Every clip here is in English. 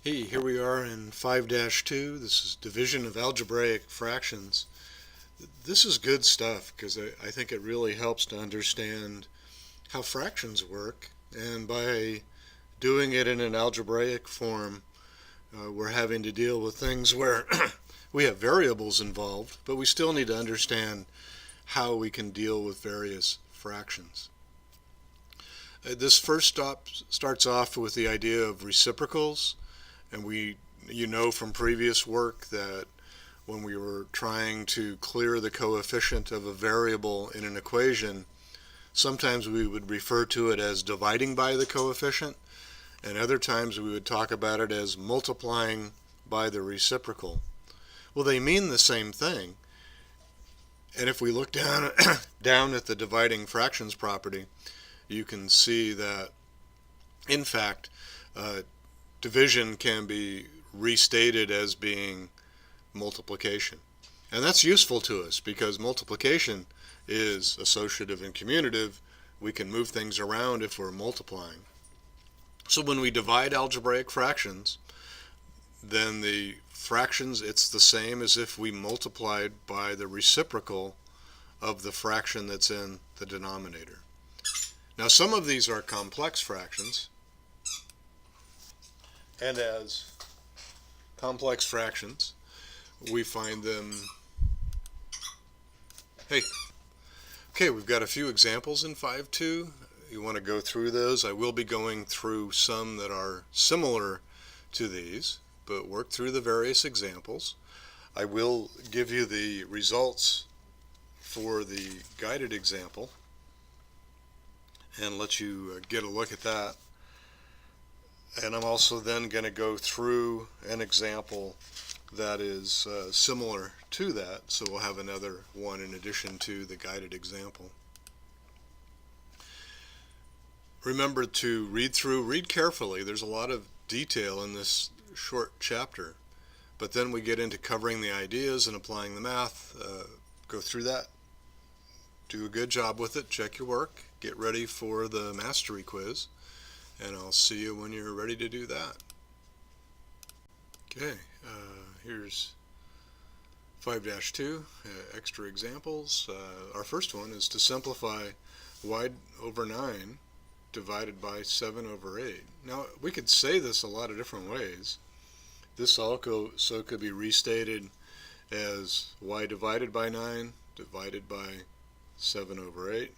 Hey, here we are in 5-2. This is division of algebraic fractions. This is good stuff because I think it really helps to understand how fractions work. And by doing it in an algebraic form, we're having to deal with things where we have variables involved, but we still need to understand how we can deal with various fractions. This first stop starts off with the idea of reciprocals. And you know from previous work that when we were trying to clear the coefficient of a variable in an equation, sometimes we would refer to it as dividing by the coefficient, and other times we would talk about it as multiplying by the reciprocal. Well, they mean the same thing. And if we look down, down at the dividing fractions property, you can see that, in fact, division can be restated as being multiplication. And that's useful to us because multiplication is associative and commutative. We can move things around if we're multiplying. So when we divide algebraic fractions, then the fractions, it's the same as if we multiplied by the reciprocal of the fraction that's in the denominator. Now some of these are complex fractions, and as complex fractions, we find them. Okay, we've got a few examples in 5-2. You want to go through those. I will be going through some that are similar to these, but work through the various examples. I will give you the results for the guided example and let you get a look at that. And I'm also then going to go through an example that is similar to that, so we'll have another one in addition to the guided example. Remember to read carefully. There's a lot of detail in this short chapter, but then we get into covering the ideas and applying the math. Go through that. Do a good job with it. Check your work. Get ready for the mastery quiz. And I'll see you when you're ready to do that. Okay, here's 5-2, extra examples. Our first one is to simplify y over 9 divided by 7 over 8. Now, we could say this a lot of different ways. This also could be restated as y divided by 9 divided by 7 over 8.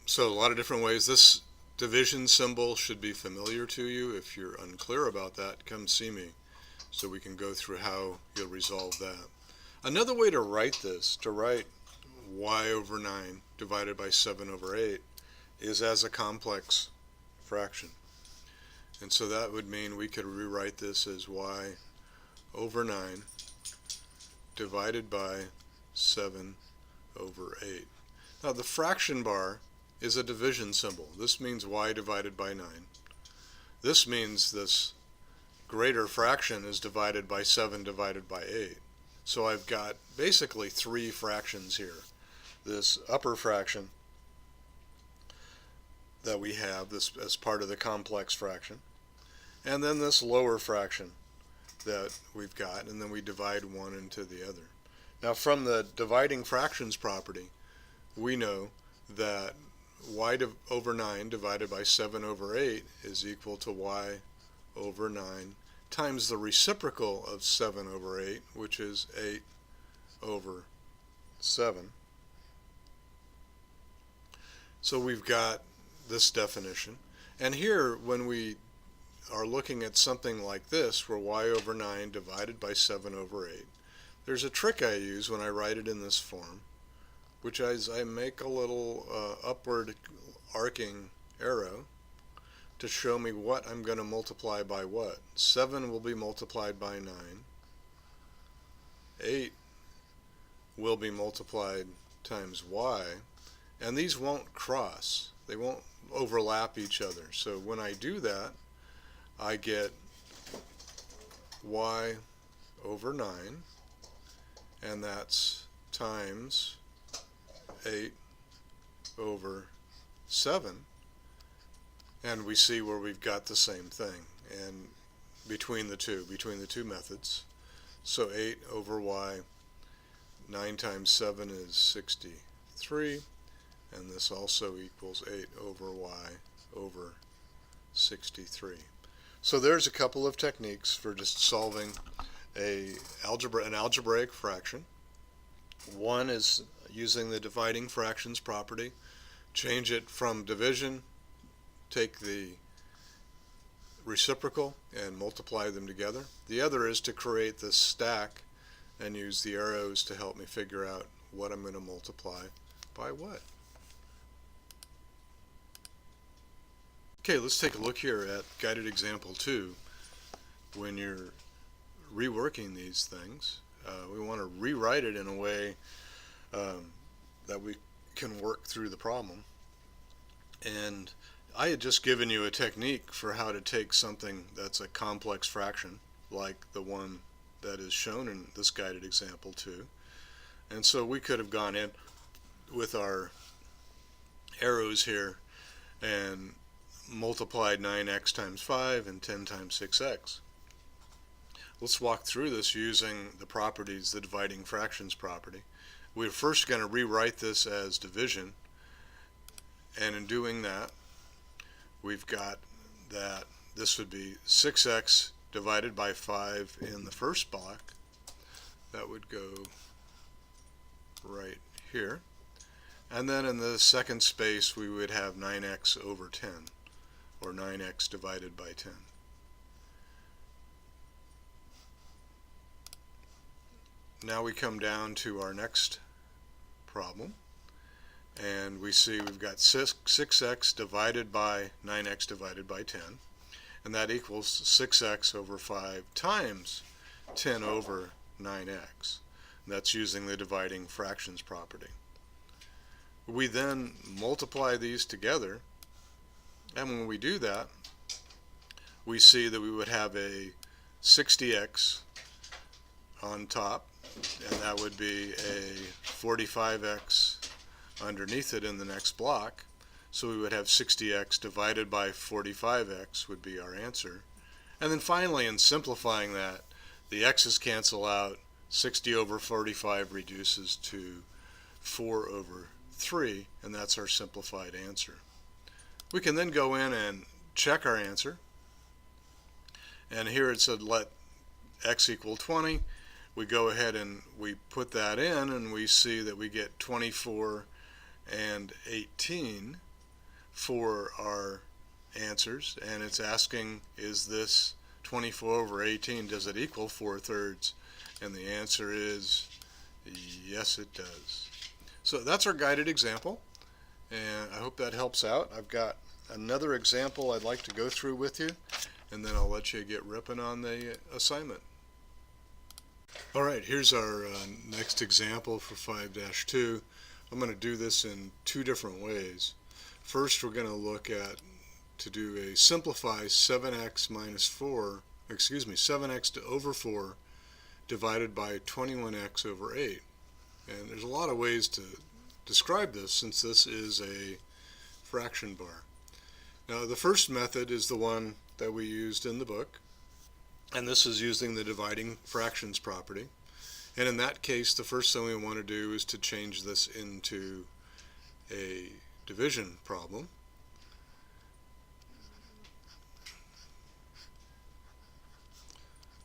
So a lot of different ways. This division symbol should be familiar to you. If you're unclear about that, come see me so we can go through how you'll resolve that. Another way to write this, to write y over 9 divided by 7 over 8, is as a complex fraction. And so that would mean we could rewrite this as y over 9 divided by 7 over 8. Now the fraction bar is a division symbol. This means y divided by 9. This means this greater fraction is divided by 7 divided by 8. So I've got basically three fractions here. This upper fraction that we have this as part of the complex fraction, and then this lower fraction that we've got, and then we divide one into the other. Now from the dividing fractions property, we know that y over 9 divided by 7 over 8 is equal to y over 9 times the reciprocal of 7 over 8, which is 8 over 7. So we've got this definition. And here, when we are looking at something like this, where y over 9 divided by 7 over 8, there's a trick I use when I write it in this form, which is I make a little upward arcing arrow to show me what I'm going to multiply by what. 7 will be multiplied by 9. 8 will be multiplied times y. And these won't cross. They won't overlap each other. So when I do that, I get y over 9, and that's times 8 over 7, And we see where we've got the same thing, and between the two methods. So 8 over y, 9 times 7 is 63, and this also equals 8 over y over 63. So there's a couple of techniques for just solving an algebraic fraction. One is using the dividing fractions property. Change it from division, take the reciprocal and multiply them together. The other is to create this stack and use the arrows to help me figure out what I'm going to multiply by what. Okay, let's take a look here at guided example 2. When you're reworking these things, we want to rewrite it in a way that we can work through the problem. And I had just given you a technique for how to take something that's a complex fraction, like the one that is shown in this guided example 2. And so we could have gone in with our arrows here and multiplied 9x times 5 and 10 times 6x. Let's walk through this using the properties, the dividing fractions property. We're first going to rewrite this as division, and in doing that, we've got that this would be 6x divided by 5 in the first block. That would go right here. And then in the second space, we would have 9x over 10, or 9x divided by 10. Now we come down to our next problem, and we see we've got 6x divided by 9x divided by 10, and that equals 6x over 5 times 10 over 9x. And that's using the dividing fractions property. We then multiply these together, and when we do that, we see that we would have a 60x on top, and that would be a 45x underneath it in the next block. So we would have 60x divided by 45x would be our answer. And then finally, in simplifying that, the x's cancel out. 60 over 45 reduces to 4 over 3, and that's our simplified answer. We can then go in and check our answer. And here it said let x equal 20. We go ahead and we put that in, and we see that we get 24 and 18 for our answers. And it's asking, is this 24 over 18, does it equal 4/3? And the answer is yes, it does. So that's our guided example, and I hope that helps out. I've got another example I'd like to go through with you, and then I'll let you get ripping on the assignment. Alright, here's our next example for 5-2. I'm going to do this in two different ways. First, we're going to look at to do a simplify 7x over 4 divided by 21x over 8. And there's a lot of ways to describe this since this is a fraction bar. Now the first method is the one that we used in the book, and this is using the dividing fractions property. And in that case, the first thing we want to do is to change this into a division problem.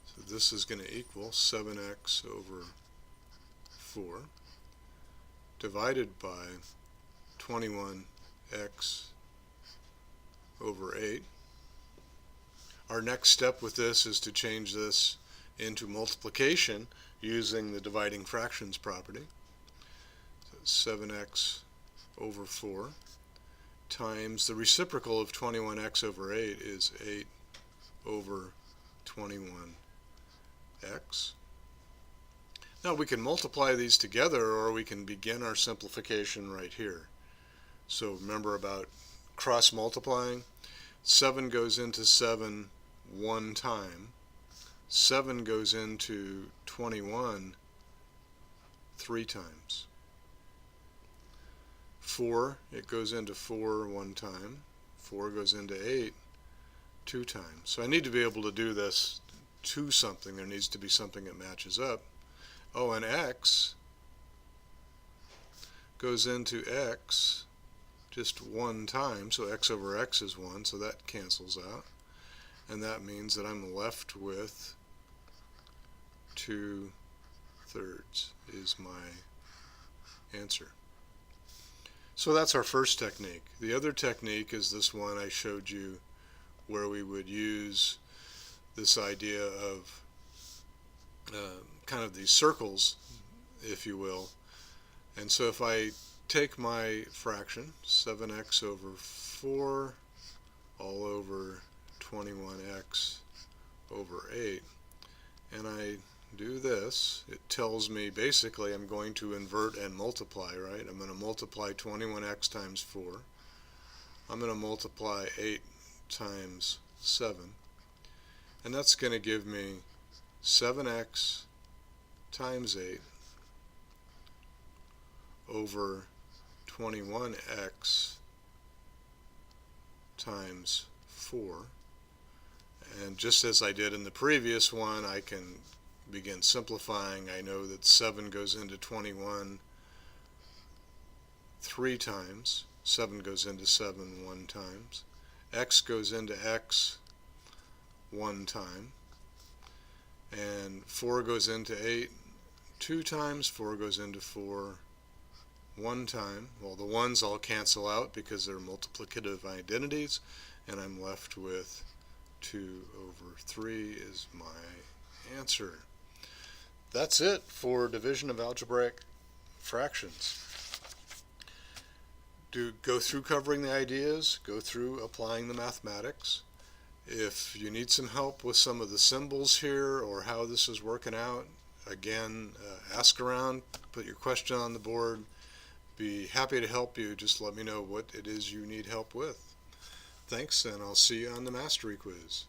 So this is going to equal 7x over 4 divided by 21x over 8. Our next step with this is to change this into multiplication using the dividing fractions property. So 7x over 4 times the reciprocal of 21x over 8 is 8 over 21x. Now we can multiply these together, or we can begin our simplification right here. So remember about cross multiplying. 7 goes into 7 one time. 7 goes into 21 3 times. 4, it goes into 4 one time. 4 goes into 8 2 times. So I need to be able to do this to something. There needs to be something that matches up. Oh, and x goes into x just 1 time, so x over x is 1, so that cancels out. And that means that I'm left with 2/3 is my answer. So that's our first technique. The other technique is this one I showed you, where we would use this idea of kind of these circles, if you will. And so if I take my fraction, 7x over 4 all over 21x over 8, and I do this, it tells me basically I'm going to invert and multiply, right? I'm going to multiply 21x times 4. I'm going to multiply 8 times 7. And that's going to give me 7x times 8 over 21x times 4. And just as I did in the previous one, I can begin simplifying. I know that 7 goes into 21 3 times. 7 goes into 7 1 times. X goes into x 1 time. And 4 goes into 8 2 times. 4 goes into 4 1 time. Well, the 1's all cancel out because they're multiplicative identities, and I'm left with 2 over 3 is my answer. That's it for division of algebraic fractions. Go through covering the ideas, go through applying the mathematics. If you need some help with some of the symbols here or how this is working out, again, ask around, put your question on the board. Be happy to help you. Just let me know what it is you need help with. Thanks, and I'll see you on the mastery quiz.